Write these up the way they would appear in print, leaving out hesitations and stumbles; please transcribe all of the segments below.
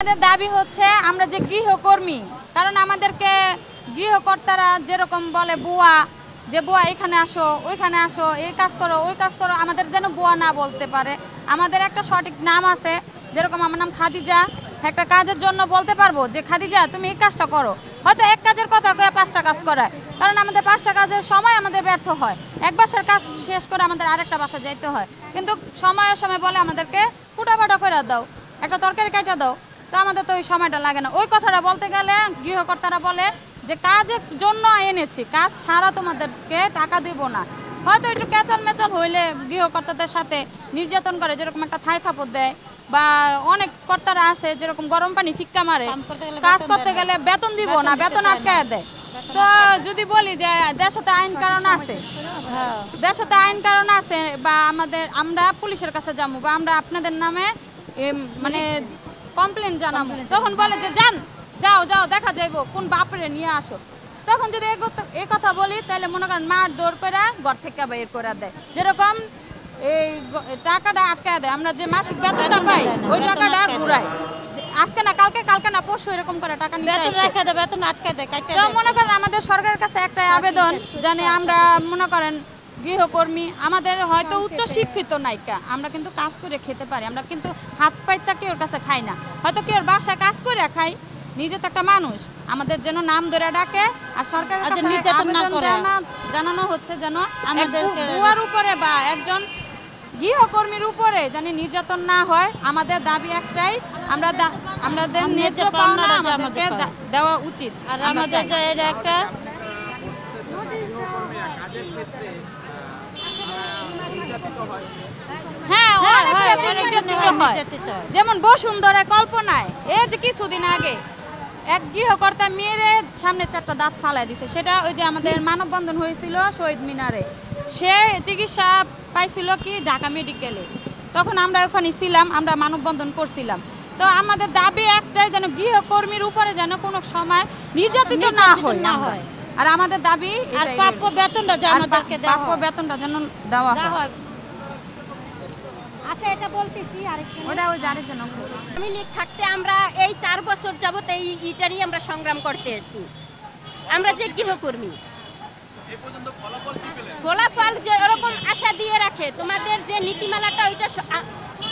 আমাদের দাবি হচ্ছে আমরা যে গৃহকর্মী, কারণ আমাদেরকে গৃহকর্তারা যেরকম বলে বুয়া, যে বুয়া এখানে আসো ওইখানে আসো, এই কাজ করো ওই কাজ করো, আমাদের যেন বুয়া না বলতে পারে। আমাদের একটা সঠিক নাম আছে, যেরকম আমার নাম খাদিজা। একটা কাজের জন্য বলতে পারবো যে খাদিজা তুমি এই কাজটা করো, হয়তো এক কাজের কথা কয়ে 5টা কাজ করায়, কারণ আমাদের 5টা কাজের সময় আমাদের ব্যর্থ হয়। এক বাসার কাজ শেষ করে আমাদের আরেকটা বাসা যাইতে হয়, কিন্তু সময়ের সময় বলে আমাদেরকে ফুটাফাটা করে দাও, একটা তরকারি কাটা দাও, তো আমাদের তো ওই সময়টা লাগে না। ওই কথাটা বলতে গেলে গৃহকর্তারা বলে যে কাজের জন্য এনেছি, কাজ ছাড়া তোমাদেরকে টাকা দেব না। হয়তো একটু ক্যাচাল মেচাল হইলে গৃহকর্তাদের সাথে নির্যাতন করে, যেরকম একটা থাই থাপড় দেয়, বা অনেক কর্তারা আছে যেরকম গরম পানি ফিক্কা মারে, কাজ করতে গেলে বেতন দিব না, বেতন আটকায় দেয়। তো যদি বলি যে দেশে আইন কারণ আছে, দেশে আইন কারণ আছে, বা আমরা পুলিশের কাছে যাবো, বা আমরা আপনাদের নামে মানে কমপ্লেন জানাবো, তখন বলে যে যাও যাও দেখা যাইব কোন বাপরে নিয়ে আসো। তখন যদি এই কথা বলি তাহলে মনে করেন মার দৌড় করে ঘর থেকে বের করে দেয়, যেরকম এই টাকাটা আটকায় দেয়। আমরা যে মাসিক বেতনটা পাই ওই টাকাটা ঘুরাই, আজকে না কালকে, কালকে না পরশু, এরকম করে টাকা নিয়ে বেতন আটকায় দেয়। মনে করেন আমাদের সরকারের কাছে একটা আবেদন, জানি আমরা মনে করেন গৃহকর্মী, আমাদের হয়তো উচ্চ শিক্ষিত নায়িকা, আমরা কিন্তু কাজ করে খেতে পারি, আমরা কিন্তু হাত পাইতা কেউর কাছে খাই না, হয়তো কেউর বাসায় কাজ করে খাই, নিজে তো একটা মানুষ, আমাদের যেন নাম ধরে ডাকে। আর সরকারের জানানো হচ্ছে যেন আমাদের বুয়ার উপরে বা একজন গৃহকর্মীর উপরে যেন নির্যাতন না হয়। আমাদের দাবি একটাই, আমাদের ন্যায্য পাওনা আমাদেরকে দেওয়া উচিত। আর আমাদের একটা হ্যাঁ অনেক নির্যাতিত হয়, যেমন বসুন্ধরা কল্পনায় এই যে কিছুদিন আগে এক গৃহকর্তা মেয়েরে সামনে 4টা দাঁত ফালাই দিছে, সেটা ওই যে আমাদের মানববন্ধন হয়েছিল শহীদ মিনারে, সে চিকিৎসা পাইছিল কি ঢাকা মেডিকেলে, তখন আমরা ওখানে ছিলাম, আমরা মানববন্ধন করছিলাম। তো আমাদের দাবি একটাই, যেন গৃহকর্মীর উপরে যেন কোনো সময় নির্যাতিত না হয়। আর আমাদের দাবি প্রাপ্য বেতনটা যেন দেওয়া হয়। আচ্ছা, এটা বলতেছি আরেকজন আমি লীগ থাকতে আমরা এই 4 বছর যাবত এই ইটারই আমরা সংগ্রাম করতে এসেছি। আমরা যে গৃহকর্মী, ফলাফল যেরকম আশা দিয়ে রাখে, তোমাদের যে নীতিমালাটা ওইটা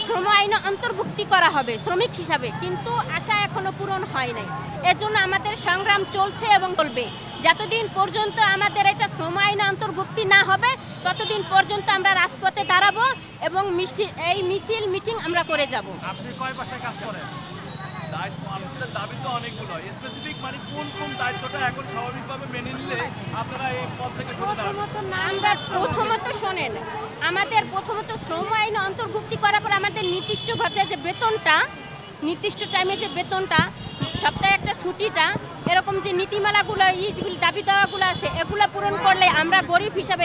শ্রম আইনে অন্তর্ভুক্তি করা হবে শ্রমিক হিসাবে, কিন্তু আশা এখনো পূরণ হয় নাই। এজন্য আমাদের সংগ্রাম চলছে এবং চলবে। যতদিন পর্যন্ত আমাদের এটা শ্রম আইনে অন্তর্ভুক্তি না হবে ততদিন পর্যন্ত আমরা রাজপথে দাঁড়াবো এবং এই মিছিল মিটিং আমরা করে যাব। আপনি কয় বাসায় কাজ করেন? দায়িত্ব আমাদের দাবি তো অনেকগুলো, স্পেসিফিক মানে কোন কোন দায়িত্বটা এখন স্বাভাবিকভাবে মেনে নিলে আপনারা এই পদ থেকে সরে দাঁড়াবেন? আমরা প্রথমত শোনেন, আমাদের প্রথমত শ্রম আইনে অন্তর্ভুক্তি করার পর আমাদের নির্দিষ্টভাবে যে বেতনটা, নির্দিষ্ট টাইমে যে বেতনটা, সপ্তাহে একটা ছুটিটা, এরকম যে নীতিমালাগুলো যেগুলি দাবি দেওয়াগুলো আছে, এগুলো পূরণ করলে আমরা গরিব হিসাবে